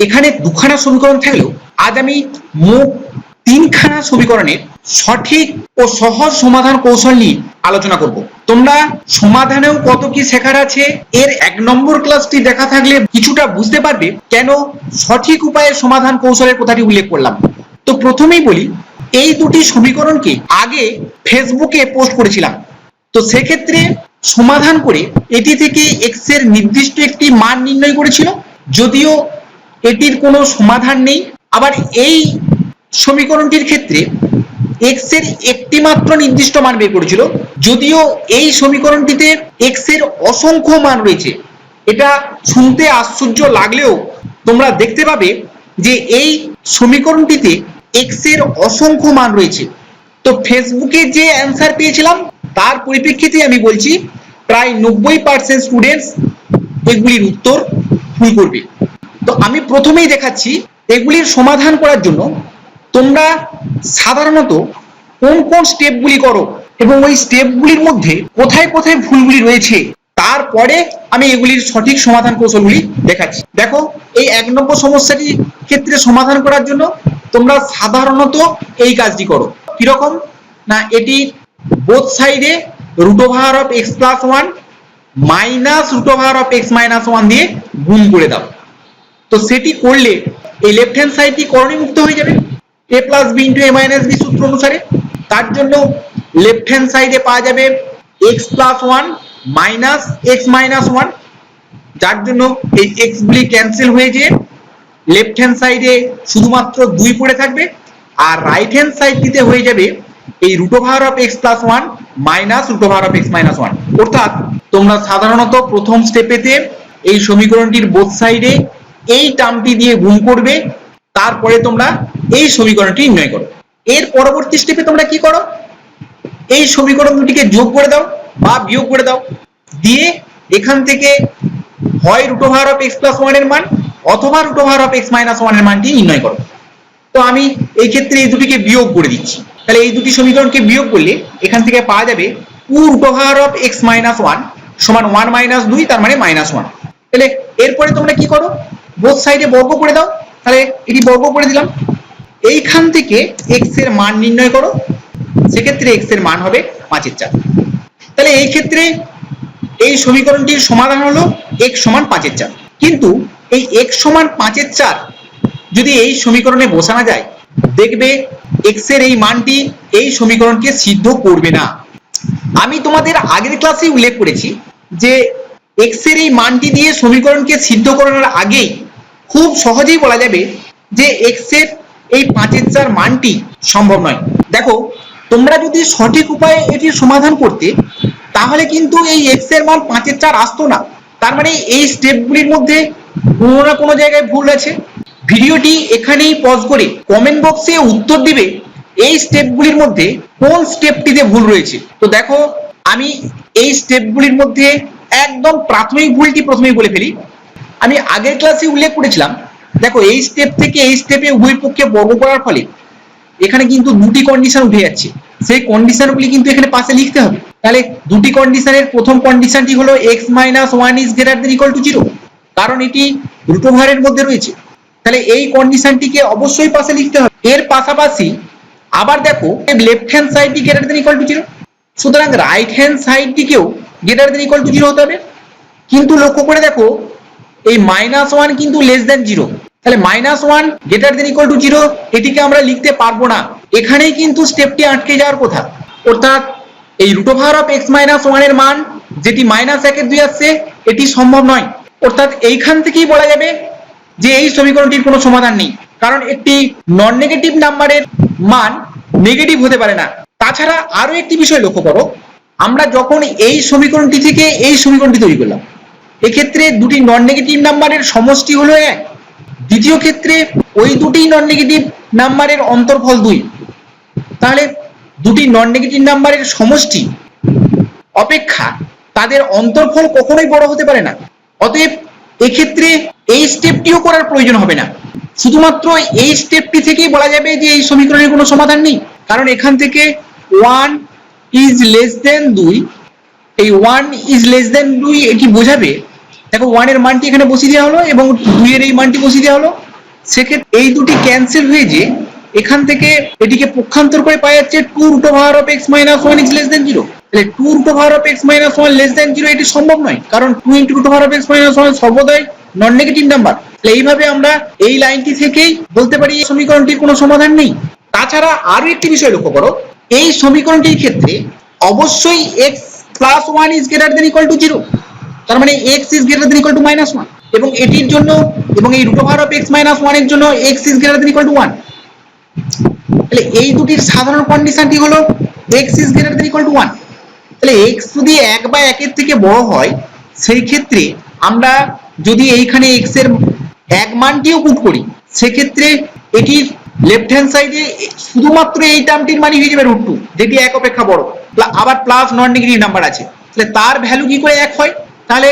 এখানে দুখানা সমীকরণ থাকলেও আজ আমি মোট তিনখানা সমীকরণের সঠিক ও সহজ সমাধান কৌশল নিয়ে আলোচনা করব। তোমরা সমাধানেও কত কি শেখার আছে এর 1 নম্বর ক্লাসটি দেখা থাকলে কিছুটা বুঝতে পারবে কেন সঠিক উপায়ে সমাধান কৌশলের কথাটি উল্লেখ করলাম। তো প্রথমেই বলি, এই দুটি সমীকরণকে আগে ফেসবুকে পোস্ট করেছিলাম। তো সেক্ষেত্রে সমাধান করে এটি থেকে x এর নির্দিষ্ট একটি মান নির্ণয় করেছিল, যদিও এটির কোনো সমাধান নেই। আবার এই সমীকরণটির ক্ষেত্রে x এর একটি মাত্র নির্দিষ্ট মান বের করেছিল, যদিও এই সমীকরণটিতে x এর অসংখ্য মান রয়েছে। এটা শুনতে আশ্চর্য লাগলেও তোমরা দেখতে পাবে যে এই সমীকরণটিতে x এর অসংখ্য মান রয়েছে। তো ফেসবুকে যে অ্যান্সার পেয়েছিলাম তার পরিপ্রেক্ষিতে আমি বলছি প্রায় 90% স্টুডেন্টস এগুলির উত্তর ভুল করবে। তো আমি প্রথমেই দেখাচ্ছি এগুলির সমাধান করার জন্য তোমরা সাধারণত কোন কোন স্টেপগুলি করো এবং ওই স্টেপগুলির মধ্যে কোথায় কোথায় ভুলগুলি রয়েছে, তারপরে আমি এগুলির সঠিক সমাধান কৌশলগুলি দেখাচ্ছি। দেখো, এই 1 নম্বর সমস্যাটির ক্ষেত্রে সমাধান করার জন্য তোমরা সাধারণত এই কাজটি করো। কিরকম না, এটি বোথ সাইডে √(x+1 -√(x−1) দিয়ে গুণ করে দাও। তো সেটি করলে এই লেফট হ্যান্ড সাইডটি করণীমুক্ত হয়ে যাবে a + b × a - b সূত্র অনুসারে। তার জন্য লেফট হ্যান্ড সাইডে পাওয়া যাবে x+1 -x−1, যার জন্য এই x গুলি ক্যান্সেল হয়ে যেয়ে লেফট হ্যান্ড সাইডে শুধুমাত্র 2 পড়ে থাকবে, আর রাইট হ্যান্ড সাইডটিতে হয়ে যাবে এই √(x+1 -√(x−1)। অর্থাৎ তোমরা সাধারণত প্রথম স্টেপেতে এই সমীকরণটির বোথ সাইডে এই টার্মটি দিয়ে গুণ করবে, তারপরে তোমরা এই সমীকরণটি নির্ণয় করো। এর পরবর্তী স্টেপে তোমরা কি করো, এই সমীকরণ দুটিকে যোগ করে দাও বা বিয়োগ করে দাও, দিয়ে এখান থেকে হয় √(x+1 এর মান অথবা √(x−1 এর মানটি নির্ণয় করো। তো আমি এই ক্ষেত্রে এই দুটিকে বিয়োগ করে দিচ্ছি। তাহলে এই দুটি সমীকরণকে বিয়োগ করলে এখান থেকে পাওয়া যাবে 2√(x−1 সমান 1 - 2, তার মানে -1। তাহলে এরপরে তোমরা কি করো, বোথ সাইডে বর্গ করে দাও। তাহলে এটি বর্গ করে দিলাম। এইখান থেকে x এর মান নির্ণয় করো, সেক্ষেত্রে x এর মান হবে 5/4। তাহলে এই ক্ষেত্রে এই সমীকরণটির সমাধান হলো x সমান 5/4। কিন্তু এই x সমান 5/4 যদি এই সমীকরণে বসানো যায়, দেখবে x এর এই মানটি এই সমীকরণকে সিদ্ধ করবে না। আমি তোমাদের আগের ক্লাসে উল্লেখ করেছি যে x এর এই মানটি দিয়ে সমীকরণকে সিদ্ধ করানোর আগেই খুব সহজেই বলা যাবে যে x এর এই 5/4 মানটি সম্ভব নয়। দেখো, তোমরা যদি সঠিক উপায়ে এটির সমাধান করতে, তাহলে কিন্তু এই x এর মান 5/4 আসতো না। তার মানে এই স্টেপগুলির মধ্যে কোনো না কোনো জায়গায় ভুল আছে। ভিডিওটি এখানেই পজ করে কমেন্ট বক্সে উত্তর দিবে এই স্টেপগুলির মধ্যে কোন স্টেপটিতে ভুল রয়েছে। তো দেখো, আমি এই স্টেপগুলির মধ্যে একদম প্রাথমিক ভুলটি প্রথমেই বলে ফেলি। আমি আগের ক্লাসে উল্লেখ করেছিলাম, দেখো এই স্টেপ থেকে এই স্টেপে উভয় পক্ষে বর্গ করার ফলে এখানে কিন্তু দুটি কন্ডিশন উঠে যাচ্ছে। সেই কন্ডিশনগুলি কিন্তু এখানে পাশে লিখতে হবে। তাহলে দুটি কন্ডিশনের প্রথম কন্ডিশনটি হলো x-1 is greater than equal to 0, কারণ এটি √এর মধ্যে রয়েছে। তাহলে এই কন্ডিশনটিকে অবশ্যই পাশে লিখতে হবে। এর পাশাপাশি আবার দেখো, লেফট হ্যান্ড সাইডটি greater than equal to 0, সুতরাং রাইট হ্যান্ড সাইডটিকেও greater than equal to 0 হতে হবে। কিন্তু লক্ষ্য করে দেখো, এই -1 কিন্তু <0। তাহলে -1 greater than equal to 0 এটিকে আমরা লিখতে পারবো না। এখানেই কিন্তু স্টেপটি আটকে যাওয়ার কথা। অর্থাৎ এই √(x−1 এর মান যেটি -1/2 আসছে, এটি সম্ভব নয়। অর্থাৎ এইখান থেকেই বলা যাবে যে এই সমীকরণটির কোনো সমাধান নেই, কারণ একটি নন নেগেটিভ নাম্বারের মান নেগেটিভ হতে পারে না। তাছাড়া আরো একটি বিষয় লক্ষ্য করো, আমরা যখন এই সমীকরণটি থেকে এই সমীকরণটি তৈরি করলাম, এক্ষেত্রে দুটি নন নেগেটিভ নাম্বারের সমষ্টি হলো 1। দ্বিতীয় ক্ষেত্রে ওই দুটি নন নেগেটিভ নাম্বারের অন্তর্ফল 2। তাহলে দুটি নন নেগেটিভ নাম্বারের সমষ্টি অপেক্ষা তাদের অন্তর্ফল কখনোই বড় হতে পারে না। অতএব এক্ষেত্রে এই স্টেপটিও করার প্রয়োজন হবে না। শুধুমাত্র এই স্টেপটি থেকেই বলা যাবে যে এই সমীকরণের কোনো সমাধান নেই, কারণ এখান থেকে 1 is less than 2, এই 1 is less than 2 এটি বোঝাবে। দেখো, 1 এর মানটি এখানে বসিয়ে দেওয়া হলো এবং 2 এর এই মানটি বসিয়ে দেওয়া হলো। সেক্ষেত্রে এই দুটি ক্যান্সেল হয়ে যে এখান থেকে এটিকে পক্ষান্তর করে পাওয়া যাচ্ছে 2 root over of x minus 1 is less than 0। তাহলে 2 root over of x minus 1 less than 0 এটি সম্ভব নয়, কারণ 2 into root over of x minus 1 সর্বদাই নন নেগেটিভ নাম্বার। তাহলে এইভাবে আমরা এই লাইনটি থেকেই বলতে পারি এই সমীকরণটির কোনো সমাধান নেই। তাছাড়া আরো একটি বিষয় লক্ষ্য করো, এই সমীকরণটির ক্ষেত্রে অবশ্যই x plus 1 is greater than equal to 0, তার মানে x is greater than equal to minus 1, এবং এটির জন্য এবং এই root over of x minus 1 এর জন্য x is greater than equal to 1। তাহলে এই দুটির সাধারণ কন্ডিশনটি হলো x is greater than equal to 1। তাহলে x যদি 1 বা 1 এর থেকে বড় হয় সেই ক্ষেত্রে আমরা যদি এইখানে x এর এক মানটিও পুট করি সেক্ষেত্রে এটির লেফট হ্যান্ড সাইডে শুধুমাত্র এই টার্মটির মানই হয়ে যাবে √2, যেটি 1 অপেক্ষা বড়, আবার প্লাস নন নেগেটিভ নাম্বার আছে। তাহলে তার ভ্যালু কি করে 1 হয়? তাহলে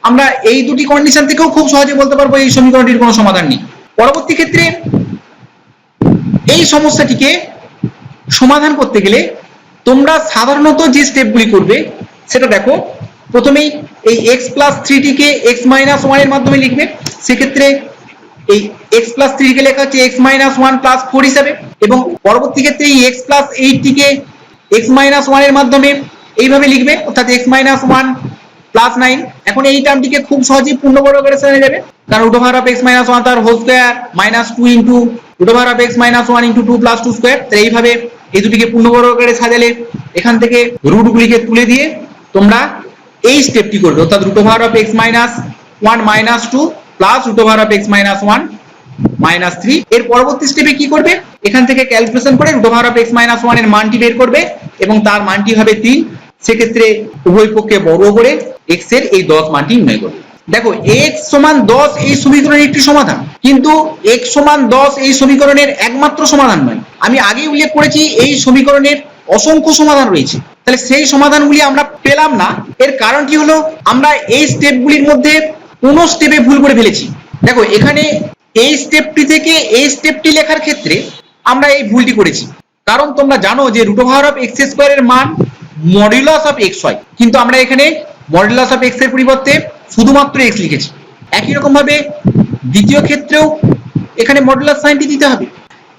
আমরা এই দুটি কন্ডিশন থেকেও খুব সহজে বলতে পারবো এই সমীকরণটির কোনো সমাধান নেই। পরবর্তী ক্ষেত্রে এই সমস্যাটিকে সমাধান করতে গেলে তোমরা সাধারণত যে স্টেপগুলি করবে সেটা দেখো। প্রথমেই এই x plus 3 টিকে x minus 1 এর মাধ্যমে লিখবে। সেক্ষেত্রে এই x plus 3 কে লেখা হচ্ছে x minus 1 plus 4 হিসাবে, এবং পরবর্তী ক্ষেত্রে এই x plus 8 টিকে x minus 1 এর মাধ্যমে এইভাবে লিখবে, অর্থাৎ x minus 1 plus 9। এখন এই টার্মটিকে খুব সহজেই পূর্ণবর্গ করে সাজানো যাবে, কারণ root over of x minus 1 তার whole square minus 2 into root over of x minus 1 into 2 plus 2 square. তাই এইভাবে এই দুটিকে পূর্ণবর্গ করে সাজালে এখান থেকে রুটগুলিকে তুলে দিয়ে তোমরা এই স্টেপটি করবে, অর্থাৎ root over of x minus 1 minus 2 plus root over of x minus 1 minus 3। এর পরবর্তী স্টেপে কি করবে, এখান থেকে ক্যালকুলেশন করে root over of x minus 1 এর মানটি বের করবে এবং তার মানটি হবে 3। সেক্ষেত্রে উভয় পক্ষে বর্গ করে x এর এই 10 মানটি নির্ণয় করবে। দেখো x সমান 10 এই সমীকরণের একটি সমাধান, কিন্তু x সমান 10 এই সমীকরণের একমাত্র সমাধান নয়। আমি আগেই উল্লেখ করেছি এই সমীকরণের অসংখ্য সমাধান রয়েছে। তাহলে সেই সমাধানগুলি আমরা পেলাম না, এর কারণটি হলো আমরা এই স্টেপগুলির মধ্যে কোন স্টেপে ভুল করে ফেলেছি। দেখো এখানে এই স্টেপটি থেকে এই স্টেপটি লেখার ক্ষেত্রে আমরা এই ভুলটি করেছি, কারণ তোমরা জানো যে root over of x square এর মান মডুলাস অফ x হয়, কিন্তু আমরা এখানে মডুলাস অফ x এর পরিবর্তে শুধুমাত্র x লিখেছি। একই রকম ভাবে দ্বিতীয় ক্ষেত্রেও এখানে মডুলাস সাইনটি দিতে হবে।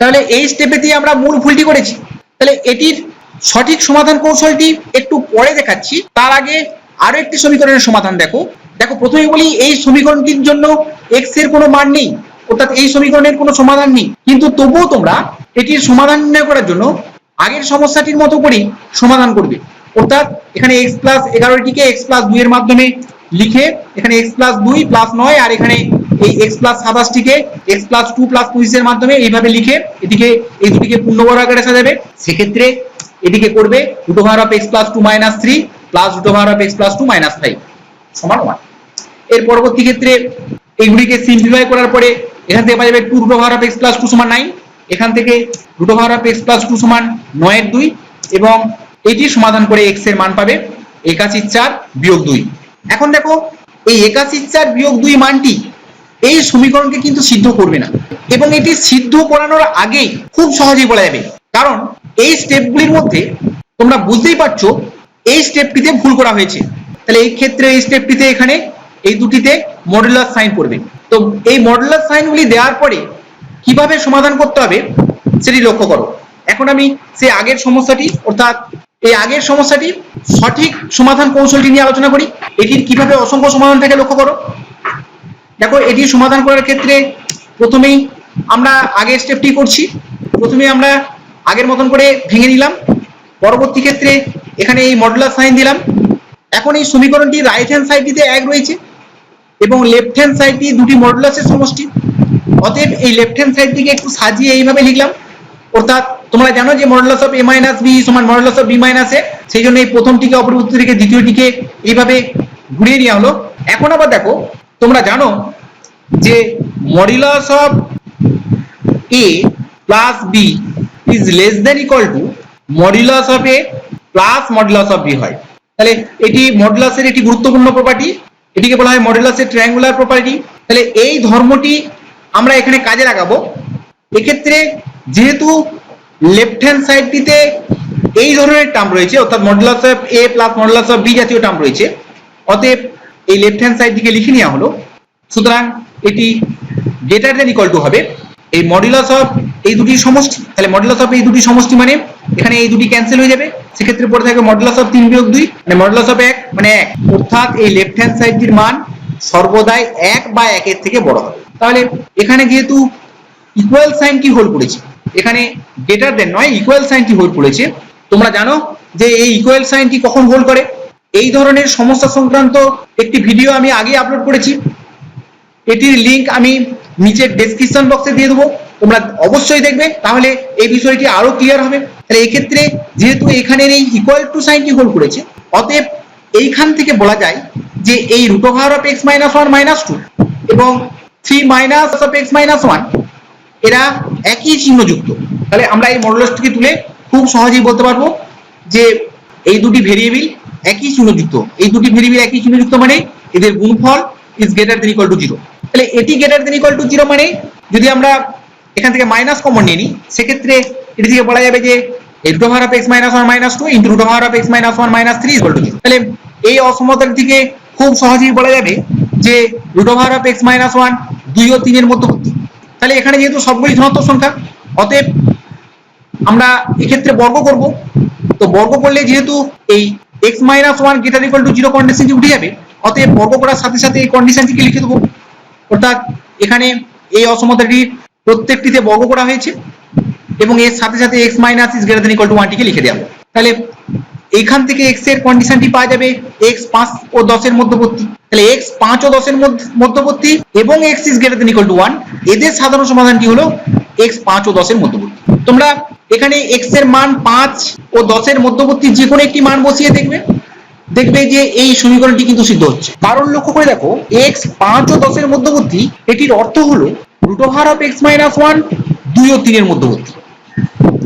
তাহলে এই স্টেপে দিয়ে আমরা মূল ভুলটি করেছি। তাহলে এটির সঠিক সমাধান কৌশলটি একটু পরে দেখাচ্ছি, তার আগে আরো একটি সমীকরণের সমাধান দেখো। প্রথমে বলি এই সমীকরণটির জন্য x এর কোনো মান নেই, অর্থাৎ এই সমীকরণের কোনো সমাধান নেই, কিন্তু তবুও তোমরা এটির সমাধান নির্ণয় করার জন্য আগের সমস্যাটির মতো করেই সমাধান করবে। অর্থাৎ এখানে x plus 11 টিকে x plus 2 এর মাধ্যমে লিখে এখানে x plus 2 plus 9 আর এখানে এই x plus 27 টিকে x plus 2 plus 25 এর মাধ্যমে এইভাবে লিখে এটিকে এই দুটিকে পূর্ণবর্গ আকারে সাজাবে। সেক্ষেত্রে এটিকে করবে root over of x plus 2 minus 3 plus root over of x plus 2 minus 5 সমান 1। এর পরবর্তী ক্ষেত্রে এইগুলিকে সিম্পলিফাই করার পরে এখান থেকে পাওয়া যাবে 2 root over of x plus 2 সমান 9, এখান থেকে root over of x plus 2 সমান 9 এর 2, এবং এটি সমাধান করে x এর মান পাবে 81 বিয়োগ 2। এখন দেখো এই 81 বিয়োগ 2 মানটি এই সমীকরণকে কিন্তু সিদ্ধ করবে না, এবং এটি সিদ্ধ করানোর আগেই খুব সহজেই বলা যাবে, কারণ এই স্টেপগুলির মধ্যে তোমরা বুঝতেই পারছো এই স্টেপটিতে ভুল করা হয়েছে। তাহলে এই ক্ষেত্রে এই স্টেপটিতে এখানে এই দুটিতে মডুলাস সাইন পড়বে। তো এই মডুলাস সাইনগুলি দেওয়ার পরে কিভাবে সমাধান করতে হবে সেটি লক্ষ্য করো। এখন আমি সেই আগের সমস্যাটি, অর্থাৎ এই আগের সমস্যাটি সঠিক সমাধান কৌশলটি নিয়ে আলোচনা করি। এটির কিভাবে অসংখ্য সমাধান থেকে লক্ষ্য করো। দেখো এটি সমাধান করার ক্ষেত্রে প্রথমেই আমরা আগের স্টেপটি করছি। প্রথমে আমরা আগের মতন করে ভেঙে নিলাম, পরবর্তী ক্ষেত্রে এখানে এই মডুলাস সাইন দিলাম। এখন এই সমীকরণটি রাইট হ্যান্ড সাইডটিতে 1 রয়েছে এবং লেফট হ্যান্ড সাইডটি দুটি মডুলাসের সমষ্টি। অতএব এই লেফট হ্যান্ড সাইডটিকে একটু সাজিয়ে এইভাবে লিখলাম, অর্থাৎ তোমরা জানো যে modulus of a minus b সমান modulus of b minus a, সেই জন্য এই প্রথমটিকে অপরিবর্তিত রেখে দ্বিতীয়টিকে এইভাবে ঘুরিয়ে নেওয়া হলো। এখন আবার দেখো তোমরা জানো যে modulus of a plus b is less than equal to modulus of a plus modulus of b হয়। তাহলে এটি মডুলাসের একটি গুরুত্বপূর্ণ প্রপার্টি, এটিকে বলা হয় মডুলাসের ট্রায়াঙ্গুলার প্রপার্টি। তাহলে এই ধর্মটি আমরা এখানে কাজে লাগাবো। এক্ষেত্রে যেহেতু লেফট হ্যান্ড সাইডটিতে এই ধরনের টার্ম রয়েছে, অর্থাৎ modulus of a plus modulus of b জাতীয় টার্ম রয়েছে, অতএব এই লেফট হ্যান্ড সাইডটিকে লিখে নেওয়া হলো। সুতরাং এটি গ্রেটার দেন ইকুয়াল টু হবে এই মডুলাস অফ এই দুটির সমষ্টি। তাহলে মডুলাস অফ এই দুটির সমষ্টি মানে এখানে এই দুটি ক্যান্সেল হয়ে যাবে, সেক্ষেত্রে পড়ে থাকবে মডুলাস অফ 3 বিয়োগ 2 মানে মডুলাস অফ 1 মানে 1, অর্থাৎ এই লেফট হ্যান্ড সাইডটির মান সর্বদাই 1 বা 1 এর থেকে বড় হবে। তাহলে এখানে যেহেতু ইকুয়াল সাইনটি হোল্ড করেছে, এখানে গ্রেটার দেন নয় ইকুয়াল সাইনটি হোল্ড করেছে। তোমরা জানো যে এই ইকুয়াল সাইনটি কখন হোল্ড করে? এই ধরনের সমস্যা সংক্রান্ত একটি ভিডিও আমি আগে আপলোড করেছি, এটির লিংক আমি নিচের ডেসক্রিপশন বক্সে দিয়ে দেবো, তোমরা অবশ্যই দেখবে, তাহলে এই বিষয়টি আরো ক্লিয়ার হবে। তাহলে এই ক্ষেত্রে যেহেতু এখানের এই ইকুয়াল টু সাইনটি হোল্ড করেছে, অতএব এইখান থেকে বলা যায় যে এই root over of x minus 1 minus 2 এবং 3 মাইনাস অফ এক্স মাইনাস 1 এরা একই চিহ্নযুক্ত। তাহলে আমরা এই মডুলাসটিকে তুলে খুব সহজেই বলতে পারবো যে এই দুটি ভেরিয়েবল একই চিহ্নযুক্ত, এই দুটি ভেরিয়েবল একই চিহ্নযুক্ত মানে এদের গুণফল is greater than equal to 0। তাহলে এটি গ্রেটার দেন ইকুয়াল টু 0 মানে যদি আমরা এখান থেকে মাইনাস কমন নিয়ে নিই, সেক্ষেত্রে এটি থেকে বলা যাবে যে root over of x minus 1 minus 2 into root over of x minus 1 minus 3 equal to 0। তাহলে এই অসমতার থেকে খুব সহজেই বলা যাবে যে root over of x minus 1 2 ও 3 এর মধ্যবর্তী। তাহলে এখানে যেহেতু সবগুলি ধনাত্মক সংখ্যা, অতএব আমরা এক্ষেত্রে বর্গ করব। তো বর্গ করলে যেহেতু এই x minus 1 greater equal to 0 কন্ডিশনটি উঠে যাবে, অতএব বর্গ করার সাথে সাথে এই কন্ডিশনটিকে লিখে দেবো। অর্থাৎ এখানে এই অসমতাটির প্রত্যেকটিতে বর্গ করা হয়েছে এবং এর সাথে সাথে x minus is greater than equal two 1 টিকে লিখে দেওয়া হবে। তাহলে এইখান থেকে x এর কন্ডিশনটি পাওয়া যাবে x 5 ও 10 এর মধ্যবর্তী। তাহলে x 5 ও 10 এর মধ্যবর্তী এবং x is greater than equal two 1, এদের সাধারণ সমাধানটি হলো x 5 ও 10 এর মধ্যবর্তী। তোমরা এখানে x এর মান 5 ও 10 এর মধ্যবর্তী যে কোনো একটি মান বসিয়ে দেখবে যে এই সমীকরণটি কিন্তু সিদ্ধ হচ্ছে। কারণ লক্ষ্য করে দেখো x 5 ও 10 এর মধ্যবর্তী, এটির অর্থ হলো root over of x minus 1 2 ও 3 এর মধ্যবর্তী।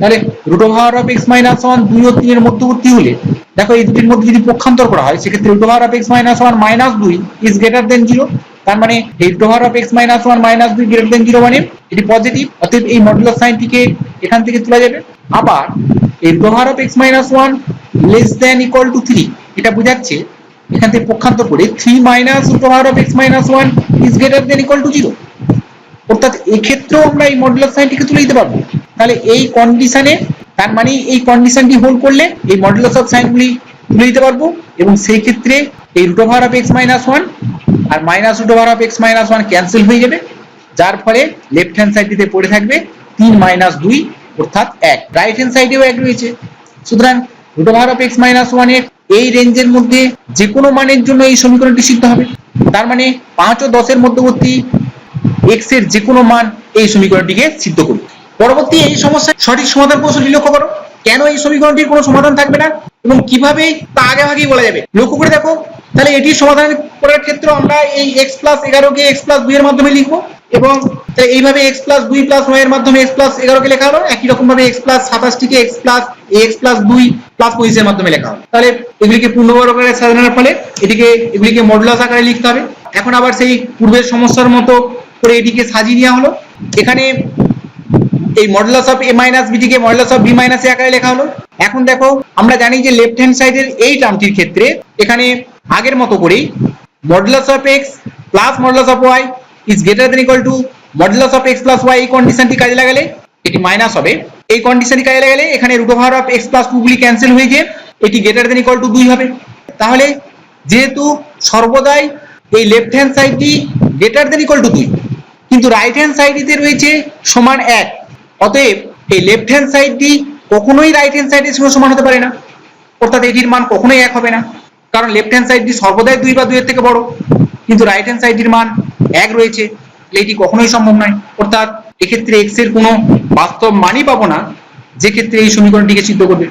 তাহলে root over of x minus 1 2 ও 3 এর মধ্যবর্তী হলে দেখো এই দুটির মধ্যে যদি পক্ষান্তর করা হয়, সেক্ষেত্রে root over of x minus 1 minus 2 is greater than 0। তার মানে এই root over of x minus 1 minus 2 greater than 0 মানে এটি পজিটিভ, অতএব এই মডুলাস সাইনটিকে এখান থেকে তোলা যাবে। আবার এই root over of x minus 1 less than equal to 3, এটা বোঝাচ্ছে এখান থেকে পক্ষান্তর করে 3 minus root over of x minus 1 is greater than equal to 0। অর্থাৎ এই ক্ষেত্রেও আমরা এই মডুলাস সাইনটিকে তুলে দিতে পারবো। তাহলে এই কন্ডিশনে, তার মানে এই কন্ডিশনটি হোল্ড করলে এই মডুলাস অফ সাইনগুলি তুলে দিতে পারবো, এবং সেই ক্ষেত্রে এই root over of x minus 1 আর minus root over of x minus 1 cancel হয়ে যাবে, যার ফলে লেফট হ্যান্ড সাইডটিতে পড়ে থাকবে 3 মাইনাস 2 অর্থাৎ 1। রাইট হ্যান্ড সাইডেও 1 রয়েছে। সুতরাং root over of x minus 1 এর এই রেঞ্জের মধ্যে যে কোনো মানের জন্য এই সমীকরণটি সিদ্ধ হবে। তার মানে 5 ও 10 এর মধ্যবর্তী x এর যে কোনো মান এই সমীকরণটিকে সিদ্ধ করবে। পরবর্তী এই সমস্যার সঠিক সমাধান কৌশলটি লক্ষ্য করো। কেন এই সমীকরণটির কোনো সমাধান থাকবে না এবং কিভাবে তা আগে ভাগেই বলা যাবে লক্ষ্য করে দেখো। তাহলে এটির সমাধান করার ক্ষেত্রে আমরা এই x প্লাস 11 কে x প্লাস 2 এর মাধ্যমে লিখবো, এবং এইভাবে x প্লাস 2 প্লাস 9 এর মাধ্যমে x প্লাস 11 কে লেখা হলো। একই রকম ভাবে x প্লাস 27 টিকে x প্লাস 2 প্লাস 25 এর মাধ্যমে লেখা হলো। তাহলে এগুলিকে পূর্ণবর্গ আকারে সাজানোর ফলে এগুলিকে মডুলাস আকারে লিখতে হবে। এখন আবার সেই পূর্বের সমস্যার মতো করে এটিকে সাজিয়ে নেওয়া হলো। এখানে এই modulus of a minus b টিকে modulus of b minus a আকারে লেখা হলো। এখন দেখো আমরা জানি যে লেফট হ্যান্ড সাইডের এই টার্মটির ক্ষেত্রে এখানে আগের মতো করেই modulus of x plus modulus of y is greater than equal two modulus of x plus y, এই কন্ডিশনটি কাজে লাগালে এটি মাইনাস হবে। এই কন্ডিশনটি কাজে লাগালে এখানে root over of x plus 2 গুলি ক্যান্সেল হয়ে গিয়ে এটি গ্রেটার দেন ইকুয়াল টু 2 হবে। তাহলে যেহেতু সর্বদাই এই লেফট হ্যান্ড সাইডটি গ্রেটার দেন ইকুয়াল টু 2, কিন্তু রাইট হ্যান্ড সাইডটিতে রয়েছে সমান 1, অতএব এই লেফট হ্যান্ড সাইডটি কখনোই রাইট হ্যান্ড সাইডের সঙ্গে সমান হতে পারে না। অর্থাৎ এটির মান কখনোই 1 হবে না, কারণ লেফট হ্যান্ড সাইডটি সর্বদাই 2 বা 2 এর থেকে বড়, কিন্তু রাইট হ্যান্ড সাইডটির মান 1 রয়েছে, এটি কখনোই সম্ভব নয়। অর্থাৎ এক্ষেত্রে x এর কোনো বাস্তব মানই পাবো না যে ক্ষেত্রে এই সমীকরণটিকে সিদ্ধ করবে।